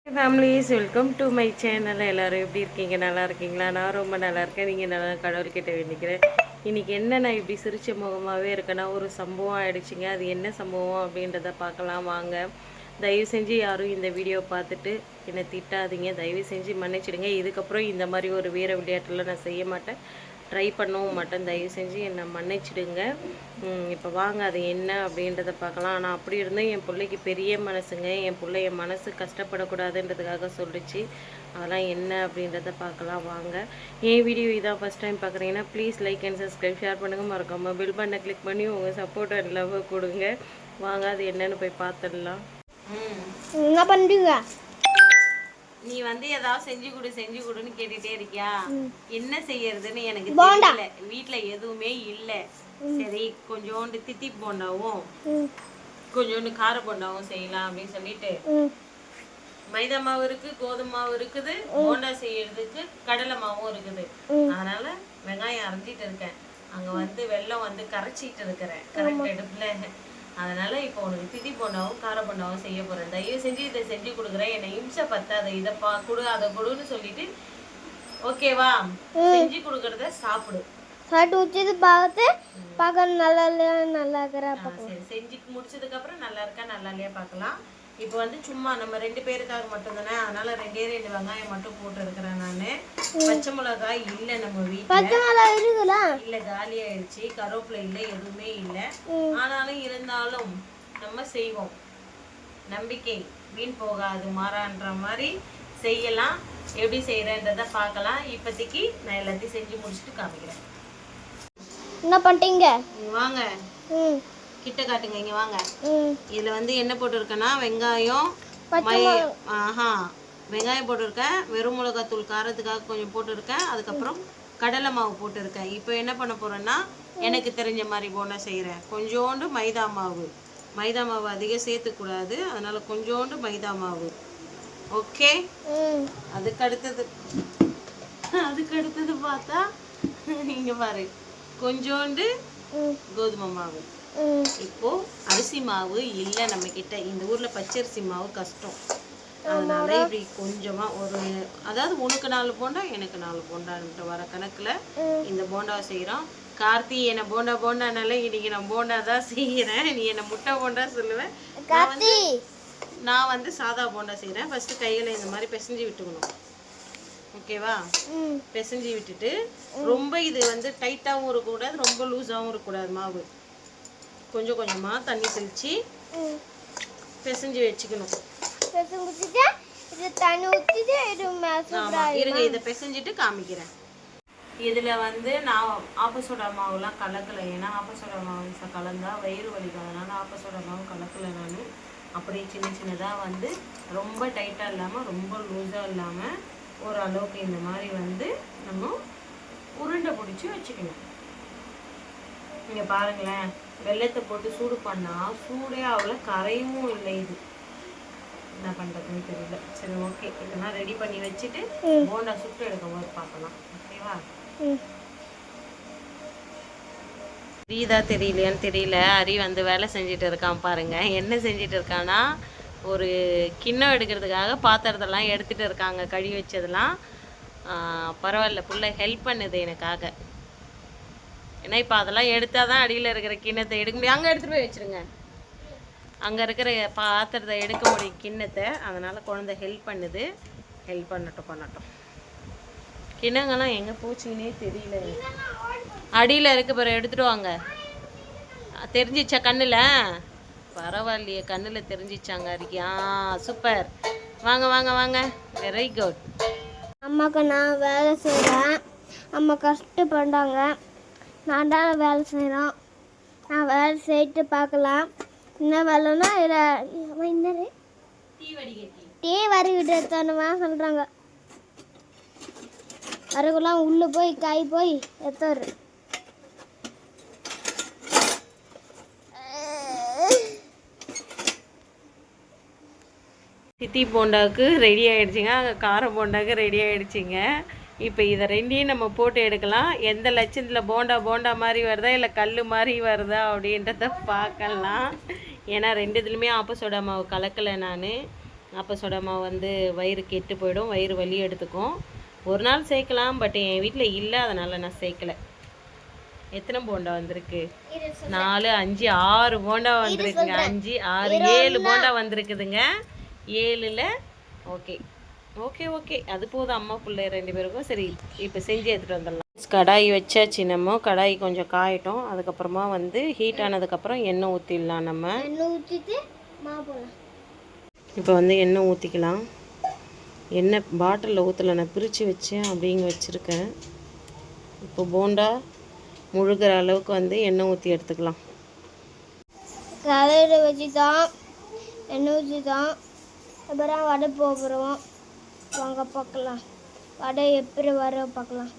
Families welcome to my channel. எல்லோரும் எப்படி இருக்கீங்க? நல்லா இருக்கீங்களா? நான் ரொம்ப நல்லா இருக்கேன். நீங்கள் நல்லா கடவுள்கிட்ட வேண்டிக்கிறேன். இன்றைக்கி என்ன நான் இப்படி சிரிச்ச முகமாகவே இருக்கேன்னா, ஒரு சம்பவம் ஆகிடுச்சிங்க. அது என்ன சம்பவம் அப்படின்றத பார்க்கலாம் வாங்க. தயவு செஞ்சு யாரும் இந்த வீடியோ பார்த்துட்டு என்னை திட்டாதீங்க. தயவு செஞ்சு மன்னிச்சிடுங்க. இதுக்கப்புறம் இந்த மாதிரி ஒரு வீர விளையாட்டுலாம் நான் செய்ய மாட்டேன், ட்ரை பண்ணவும் மாட்டேன். தயவு செஞ்சு என்னை மன்னிச்சிடுங்க. இப்போ வாங்க அது என்ன அப்படின்றத பார்க்கலாம். ஆனால் அப்படி இருந்தும் என் பிள்ளைக்கு பெரிய மனசுங்க. என் பிள்ளை என் மனசு கஷ்டப்படக்கூடாதுன்றதுக்காக சொல்லிச்சு. அதெல்லாம் என்ன அப்படின்றத பார்க்கலாம் வாங்க. என் வீடியோ இதான் ஃபஸ்ட் டைம் பார்க்குறீங்கன்னா please like and subscribe, share பண்ணுங்கள். மறக்காமல் பில் பண்ண கிளிக் பண்ணி உங்கள் சப்போர்ட் அண்ட் லவ் கொடுங்க. வாங்க அது என்னன்னு போய் பார்த்துடலாம். என்ன பண்ணுறீங்க? நீ வந்து ஏதாவது செஞ்சு கொடுன்னு கேட்டுட்டே இருக்கியா? என்ன செய்யறதுன்னு எனக்கு தெரியல. வீட்டுல எதுவுமே இல்ல. சரி கொஞ்சோண்டு தித்தி போண்டாவும் கொஞ்சோண்டு கார போண்டாவும் செய்யலாம் அப்படின்னு சொல்லிட்டு மைதா மாவு இருக்கு, கோதுமை மாவு இருக்குது, போண்டா செய்யறதுக்கு கடலை மாவும் இருக்குது. அதனால வெங்காயம் அரைஞ்சிட்டு இருக்கேன். அங்க வந்து வெல்லம் வந்து கரைச்சிட்டு இருக்கிறேன் கரெக்ட் எடுப்புல. அதனால இப்போ உனக்கு திதி போண்டாவும் கார போண்டாவும் செய்ய போறேன். தயவு செஞ்சு இதை செஞ்சு கொடுக்குறேன். என்னை இம்சை பத்தாத, இதை கொடு அதை கொடுன்னு சொல்லிட்டு ஓகேவா? செஞ்சு கொடுக்கறத சாப்பிடு. பார்க்க நல்லா இல்லையா, நல்லா இருக்கிறா. சரி செஞ்சு முடிச்சதுக்கு அப்புறம் நல்லா இருக்கா நல்லா இல்லையா பார்க்கலாம். இப்போ வந்து சும்மா நம்ம 2 பேருக்காக மட்டும் தானே, அதனால 2 வெங்காயம் மட்டும் போட்டு இருக்கிறேன் நானு. பச்சை மிளகாய் இல்ல நம்ம வீட்டுல, இல்ல காலி ஆயிடுச்சு. கருவேப்பிலை இல்ல, எதுவுமே இல்ல. ஆனாலும் இருந்தாலும் நம்ம செய்வோம். நம்பிக்கை வீண் போகாது மாறான்ற மாதிரி செய்யலாம். எப்படி செய்யறன்றத பார்க்கலாம். இப்போதைக்கு நான் எல்லாத்தையும் செஞ்சு முடிச்சுட்டு காமிக்கிறேன். என்ன பண்ணிட்டீங்க? வாங்க கிட்ட காட்டுங்க. இங்க வாங்க. இதுல வந்து என்ன போட்டிருக்கேன்னா வெங்காயம், வெங்காயம் போட்டிருக்கேன். வெறும் மிளகாத்தூள் காரத்துக்காக கொஞ்சம் போட்டிருக்கேன். அதுக்கப்புறம் கடலை மாவு போட்டிருக்கேன். இப்போ என்ன பண்ண போறேன்னா எனக்கு தெரிஞ்ச மாதிரி போண்டா செய்யறேன். கொஞ்சோண்டு மைதா மாவு அதிகம் சேர்த்துக்கூடாது, அதனால கொஞ்சோண்டு மைதா மாவு. ஓகே. அதுக்கு அடுத்தது பார்த்தா இங்க பாரு கொஞ்சோண்டு கோதுமை மாவு. இப்போ அரிசி மாவு இல்லை நம்ம கிட்ட. இந்த ஊர்ல பச்சரிசி மாவு கஷ்டம். அதனால இப்படி கொஞ்சமா அதாவது உனக்கு 4 போண்டா எனக்கு 4 போண்டான்ட்டு வர கணக்குல இந்த போண்டாவை செய்யறோம். கார்த்தி என்ன போண்டானால இன்னைக்கு நான் போண்டா தான் செய்யறேன். நீ என்ன முட்டை போண்டா சொல்லுவேன். நான் வந்து சாதா போண்டா செய்யறேன். ஃபர்ஸ்ட் கையில இந்த மாதிரி பிசைஞ்சு விட்டுக்கணும். ஓகேவா? பிசைஞ்சு விட்டுட்டு ரொம்ப இது வந்து டைட்டாகவும் இருக்கக்கூடாது, ரொம்ப லூஸாகவும் இருக்கக்கூடாது. மாவு கொஞ்சம் கொஞ்சமாக தண்ணி தெளித்து பிசைஞ்சு வச்சுக்கணும். இருங்க இதை பிசைஞ்சிட்டு காமிக்கிறேன். இதில் வந்து நான் ஆப்பசோடா மாவுலாம் கலக்கலை. ஏன்னா ஆப்பசோடா மாவு கலந்தா வயிறு வலிக்கும். அதனால ஆப்பசோடா மாவு கலக்கலை. நான் அப்படியே சின்னதாக வந்து ரொம்ப டைட்டாக இல்லாமல் ரொம்ப லூஸாக இல்லாமல் ஓரளவுக்கு இந்த மாதிரி வந்து நம்ம உருண்டை பிடிச்சி வச்சுக்கணும். இங்கே பாருங்களேன், வெள்ளத்தை போட்டு சூடு பண்ணால் சூடே அவ்வளோ கரையும் இல்லை. இது என்ன பண்ணுறதுன்னு தெரியல. சரி ஓகே, இதெல்லாம் ரெடி பண்ணி வச்சுட்டு போண்டா சுட்டு எடுக்கும் போது பார்க்கலாம். ஓகேவா? தெரியுதா தெரியலையான்னு தெரியல. அரி வந்து வேலை செஞ்சுட்டு இருக்கான் பாருங்க. என்ன செஞ்சுட்டு இருக்கான்னா ஒரு கிண்ணம் எடுக்கிறதுக்காக பாத்திரத்தெல்லாம் எடுத்துகிட்டு இருக்காங்க, கழுவி வச்சதெல்லாம். பரவாயில்ல, பிள்ளை ஹெல்ப் பண்ணுது எனக்காக. ஏன்னா இப்போ அதெல்லாம் எடுத்தால் தான் அடியில் இருக்கிற கிண்ணத்தை எடுக்க முடியும். அங்கே எடுத்துகிட்டு போய் வச்சுருங்க. அங்கே இருக்கிற பாத்திரத்தை எடுக்க முடியும் கிண்ணத்தை. அதனால் குழந்தை ஹெல்ப் பண்ணுது. ஹெல்ப் பண்ணட்டும். கிண்ணங்கள்லாம் எங்கே போச்சுன்னே தெரியல. அடியில் இருக்க பிறகு எடுத்துகிட்டு வாங்க. தெரிஞ்சிச்சா கண்ணில்? பரவாயில்லையே, கண்ணில் தெரிஞ்சிச்சாங்க அரிக்கா. சூப்பர். வாங்க வெரி குட். அம்மாவுக்கு நான் வேலை செய்கிறேன். அம்மா கஷ்டப்படுறாங்க. நான் தான் வேலை செய்கிறோம். நான் வேலை செய்யிட்டு பார்க்கலாம். என்ன வேலைன்னா டீ வரிக்கிட்டு எடுத்தானுமா சொல்கிறாங்க. அதுக்கெல்லாம் உள்ளே போய் காய் போய் எடுத்தாரு. சித்தி போண்டாவுக்கு ரெடி ஆகிடுச்சிங்க. அங்கே கார போண்டாவுக்கு ரெடி ஆகிடுச்சிங்க. இப்போ இதை ரெண்டையும் நம்ம போட்டு எடுக்கலாம். எந்த லட்சத்தில் போண்டா மாதிரி வருதா இல்லை கல் மாதிரி வருதா அப்படின்றத பார்க்கலாம். ஏன்னா 2 இதுலையுமே ஆப்பசோடா மாவு கலக்கலை நான். ஆப்ப சோடா மாவு வந்து வயிறு கெட்டு போயிடும், வயிறு வலி எடுத்துக்கும். ஒரு நாள் சேர்க்கலாம், பட் என் வீட்டில் இல்லை, அதனால் நான் சேர்க்கலை. எத்தனை போண்டா வந்திருக்கு? 4, 5, 6 போண்டா வந்திருக்குங்க. 5, 6, 7 போண்டா வந்திருக்குதுங்க. 7ல் ஓகே ஓகே ஓகே, அது போதும் அம்மா பிள்ளை 2 பேருக்கும். சரி, இப்போ செஞ்சு எடுத்துகிட்டு வந்துடலாம். கடாய் வச்சாச்சு. நம்ம கடாய் கொஞ்சம் காயட்டும். அதுக்கப்புறமா வந்து ஹீட் ஆனதுக்கப்புறம் எண்ணெய் ஊற்றிடலாம். நம்ம எண்ணெய் ஊற்றிட்டு மாவு போடலாம். இப்போ வந்து எண்ணெய் ஊற்றிக்கலாம். எண்ணெய் பாட்டிலில் ஊற்றலை, நான் பிரித்து வச்சேன், அப்படிங்க வச்சுருக்கேன். இப்போ போண்டா முழுகிற அளவுக்கு வந்து எண்ணெய் ஊற்றி எடுத்துக்கலாம். கலரை வச்சு தான் எண்ணெய் ஊற்றி தான் அப்புறம் வடை போகிறோம். வாங்க பார்க்கலாம், வடை எப்படி வர பார்க்கலாம்.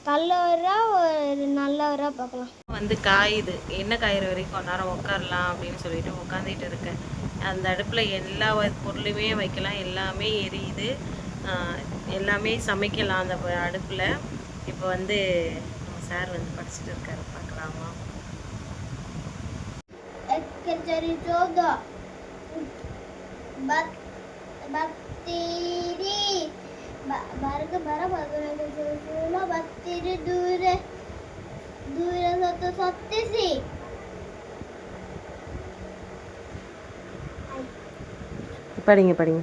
கல்ல வரா ஒரு நல்ல வரா பார்க்கலாம். வந்து காயுது, எண்ணெய் காயிற வரைக்கும் கொஞ்ச நேரம் உட்காரலாம் அப்படின்னு சொல்லிட்டு உட்காந்துட்டு இருக்கேன். அந்த அடுப்பில் எல்லா பொருளுமே வைக்கலாம், எல்லாமே எரியுது, எல்லாமே சமைக்கலாம் அந்த அடுப்பில். இப்போ வந்து நம்ம சார் வந்து படிச்சுட்டு இருக்காரு, பார்க்கலாமா? படிங்க படிங்க.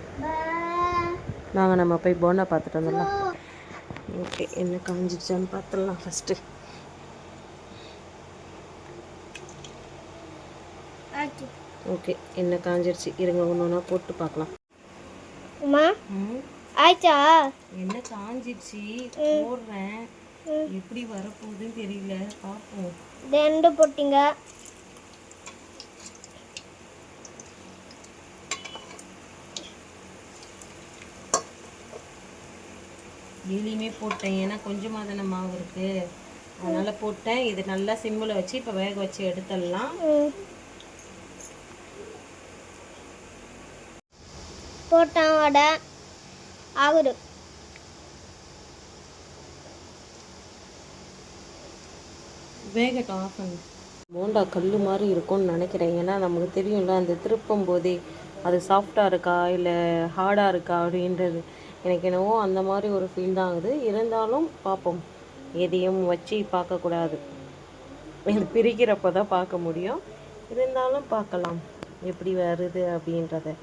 வாங்க நம்ம போய் போண்டா பார்த்துட்டு வந்துடலாம். ஓகே, என்ன காஞ்சிடுச்சான்னு பார்த்துடலாம் ஃபஸ்ட்டு. ஓகே, என்ன காஞ்சிடுச்சு. இருங்க, ஒன்று ஒன்றா போட்டு பார்க்கலாம். ஆயிச்சா? என்ன காஞ்சிடுச்சு, போடுறேன். எப்படி வரப்போகுதுன்னு தெரியல, பார்ப்போம். 2 போட்டிங்க. டெய்லியுமே போட்டேன், ஏன்னா கொஞ்சமாக தானே மாவு இருக்குது, அதனால் போட்டேன். இது நல்லா சிம்மில் வச்சு இப்போ வேக வச்சு எடுத்துடலாம். போட்டான் வடை ஆகுது. வேகட்டும், ஆஃப் பண்ணு. போண்டா கல் மாதிரி இருக்கும்னு நினைக்கிறேன், ஏன்னா நமக்கு தெரியும்ல அந்த திருப்பும் போதே அது சாஃப்டாக இருக்கா இல்லை ஹார்டாக இருக்கா அப்படின்றது. எனக்கு என்னவோ அந்த மாதிரி ஒரு ஃபீல் தான் ஆகுது. இருந்தாலும் பார்ப்போம், எதையும் வச்சு பார்க்கக்கூடாது, இது பிரிக்கிறப்போ தான் பார்க்க முடியும். இருந்தாலும் பார்க்கலாம் எப்படி வருது அப்படின்றத.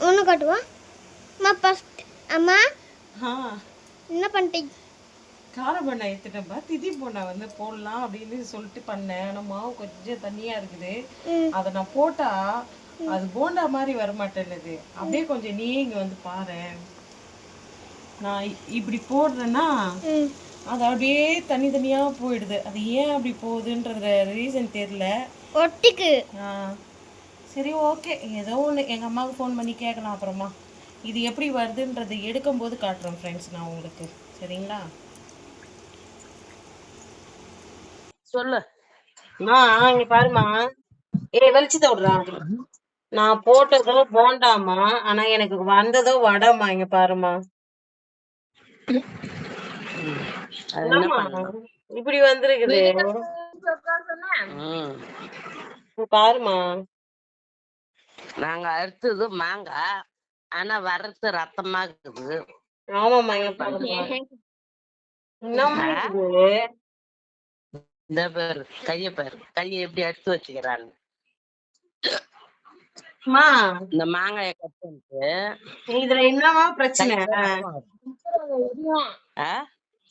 ஒன்று காட்டுவா அம்மா ஃபஸ்ட். அம்மா என்ன பண்ணிட்டீங்க? கார பண்ணை எடுத்துட்டேன்ப்பா, திதி போண்டா வந்து போடலாம் அப்படின்னு சொல்லிட்டு பண்ணேன். ஆனால் மாவு கொஞ்சம் தண்ணியாக இருக்குது, அதை நான் போட்டால் அது போண்டா மாதிரி வரமாட்டேன்னுது. அப்படியே கொஞ்சம் நீ இங்கே வந்து பாரு, நான் இப்படி போடுறேன்னா அது அப்படியே தனித்தனியாக போயிடுது. அது ஏன் அப்படி போகுதுன்றது ரீசன் தெரியல, ஒட்டிக்கு. சரி ஓகே, ஏதோ ஒன்று எங்கள் அம்மாவுக்கு ஃபோன் பண்ணி கேட்கலாம் அப்புறமா. இது எப்படி வருதுன்றது எடுக்கும்போது காட்டுறேன் ஃப்ரெண்ட்ஸ் நான் உங்களுக்கு, சரிங்களா? சொல்லு. இங்க பாருமா, வெளிச்சத்தை விடுறா. நான் போட்டதோ போண்டாமா, ஆனா எனக்கு வந்ததோ வடமா. இங்க பாருமா, இப்படி வந்திருக்குது பாருமா. நாங்க அறுத்தது மாங்காய், ஆனா வர்றது ரத்தமா இருக்குது. ஆமாமா, இங்க பாருமா, இந்த பேரு கைய பேரு கைய எப்படி அறுத்து வச்சுக்கிறான்னு. இந்த மாங்காய கட் பண்ணிட்டு இதுல என்னமா பிரச்சனை?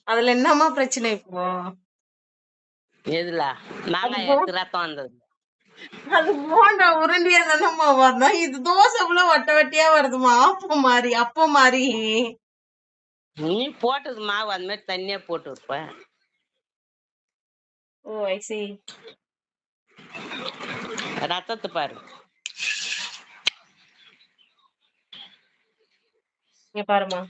அதுல என்னமா பிரச்சனை இப்போ? எதுல மாங்காய் எடுத்து ரத்தம் வந்தது? அது போண்டா உருண்டியா தானம்மா வரணும், இது தோசை இவ்வளவு வட்ட வட்டியா வருதுமா, அப்பம் மாதிரி அப்பம் மாதிரி. நீ போட்டது மாவு அந்த மாதிரி தண்ணியா போட்டு இருப்ப. ஓ ஐ see. ரத்தத்தை பாரு, இங்க பாருமா.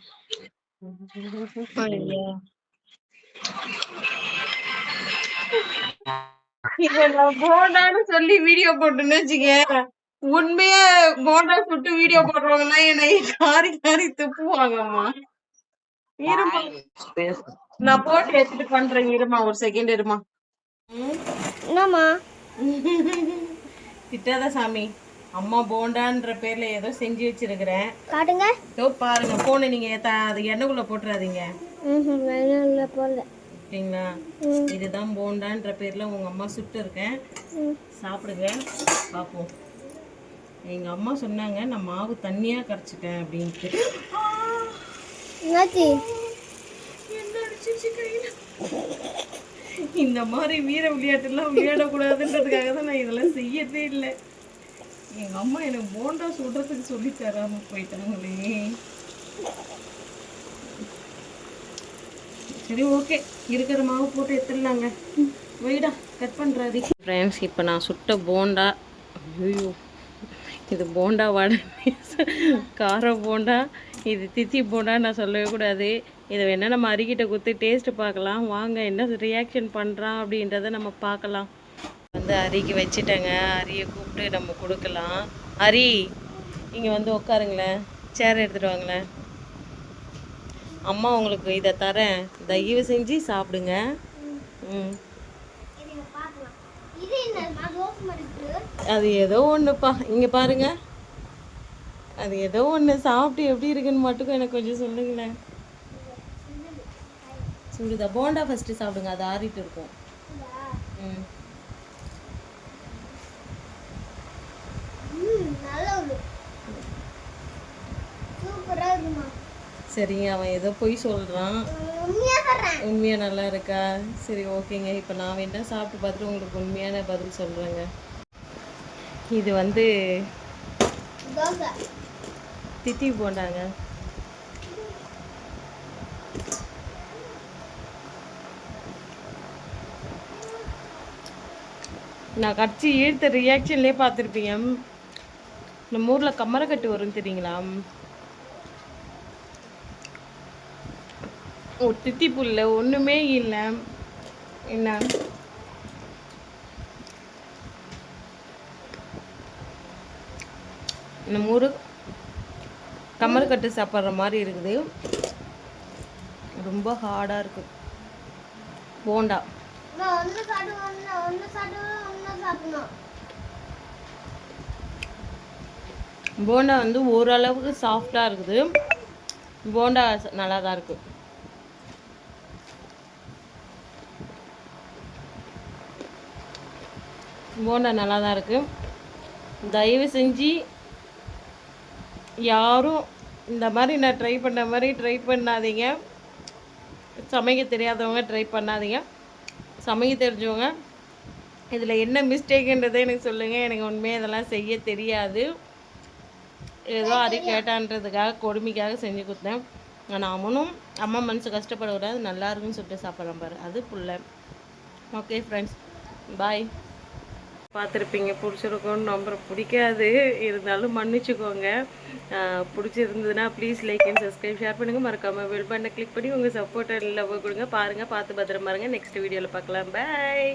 இப்ப நான் போண்டான்னு சொல்லி வீடியோ போட்டுன்னு வச்சுக்க, உண்மையா போண்டா சுட்டு வீடியோ போடுறவங்க எல்லாம் என்னை காரி காரி துப்புவாங்கம்மா. இருமா, நான் போட்டு எடுத்துட்டு பண்றேன், இருமா ஒரு செகண்ட் இருமா. என்னம்மா? திட்டாத சாமி. அம்மா போண்டான்ற பேர்ல ஏதோ செஞ்சு வச்சிருக்கிறேன். காட்டுங்க. இதோ பாருங்க. போனை நீங்க அது எண்ணெய்க்குள்ள போட்டுறாதீங்க. வெண்ணெய்ல போடல. ஓகேங்களா? இதுதான் போண்டான்ற பேர்ல உங்க அம்மா சுட்டு இருக்கேன். சாப்பிடுங்க, பார்ப்போம். எங்க அம்மா சொன்னாங்க நான் மாவு தண்ணியா கரைச்சிட்டேன் அப்படின்ட்டு. என்னாச்சு? என்ன அடிச்சிச்சு கையில? இந்த மாதிரி வீர விளையாட்டுலாம் விளையாடக்கூடாதுன்றதுக்காக தான் நான் இதெல்லாம் செய்யறதே இல்லை. எங்க அம்மா எனக்கு போண்டா சுடுறதுக்கு சொல்லி தராம போயிட்டாங்களே. சரி, ஓகே, இருக்கிற மாவு போட்டு எடுத்துடலாங்க. வைடா, கட் பண்ணுறாது. ஃப்ரெண்ட்ஸ், இப்போ நான் சுட்ட போண்டா, ஐயோ இது போண்டா வடை, கார போண்டா, இது தித்தி போண்டா நான் சொல்லவே கூடாது. இதை வேணால் நம்ம அரிக்கிட்ட கொடுத்து டேஸ்ட்டு பார்க்கலாம். வாங்க என்ன ரியாக்ஷன் பண்ணுறான் அப்படின்றத நம்ம பார்க்கலாம். வந்து அரிக்கு வச்சுட்டேங்க. அரியை கூப்பிட்டு நம்ம கொடுக்கலாம். அரி, இங்கே வந்து உட்காருங்களேன், சேர் எடுத்துகிட்டு வாங்களேன். அம்மா உங்களுக்கு இதை தரேன், தயவு செஞ்சு சாப்பிடுங்க. அது ஏதோ ஒன்றுப்பா, இங்கே பாருங்க. அது ஏதோ ஒன்று சாப்பிட்டு எப்படி இருக்குன்னு மட்டும் எனக்கு கொஞ்சம் சொல்லுங்களேன். சுடுதா? போண்டா ஃபஸ்ட்டு சாப்பிடுங்க, அது ஆறிட்டு இருக்கும். சரிங்க, அவன் ஏதோ பொய் சொல்கிறான். உண்மையாக நல்லா இருக்கா? சரி, ஓகேங்க. இப்போ நான் வேணா சாப்பிட்டு பார்த்துட்டு உங்களுக்கு உண்மையான பதில் சொல்கிறேங்க. இது வந்து தித்தி போண்டாங்க. நான் கடிச்சு ஈர்த்த ரியாக்ஷன்லேயே பார்த்துருப்பீங்க. நம்ம ஊரில் கம்மரக்கட்டு வரும் தெரியுங்களா? ஒரு தித்திப்புல்ல, ஒன்றுமே இல்லை. என்ன நம்ம ஊர் கம்மரக்கட்டு சாப்பிட்ற மாதிரி இருக்குது. ரொம்ப ஹார்டாக இருக்குது போண்டா. போண்டா வந்து ஓரளவுக்கு சாஃப்டாக இருக்குது. போண்டா நல்லா தான் இருக்குது. போண்டா நல்லா தான் இருக்குது. தயவு செஞ்சு யாரும் இந்த மாதிரி நான் ட்ரை பண்ண மாதிரி ட்ரை பண்ணாதீங்க. சமைக்க தெரியாதவங்க ட்ரை பண்ணாதீங்க. சமைக்க தெரிஞ்சவங்க இதில் என்ன மிஸ்டேக்குன்றதை எனக்கு சொல்லுங்கள். எனக்கு உண்மையாக இதெல்லாம் செய்ய தெரியாது. ஏதோ அது கேட்டான்றதுக்காக கொடுமைக்காக செஞ்சு கொடுத்தேன். ஆனால் அவனும் அம்மா மனசு கஷ்டப்படக்கூடாது, நல்லா இருக்குன்னு சொல்லிட்டு சாப்பிட்றேன் பாரு, அது புள்ள. ஓகே ஃப்ரெண்ட்ஸ், பாய். பார்த்துருப்பீங்க, பிடிச்சிருக்கோன்னு நம்புற. பிடிக்காது, இருந்தாலும் மன்னிச்சுக்கோங்க. பிடிச்சிருந்ததுன்னா please like and subscribe, share பண்ணுங்கள். மறக்காமல் பெல் பட்டனை கிளிக் பண்ணி உங்கள் சப்போர்ட்டை லவ் கொடுங்க. பாருங்கள், பார்த்து பத்திரமா இருங்க. நெக்ஸ்ட் வீடியோவில் பார்க்கலாம். பாய்.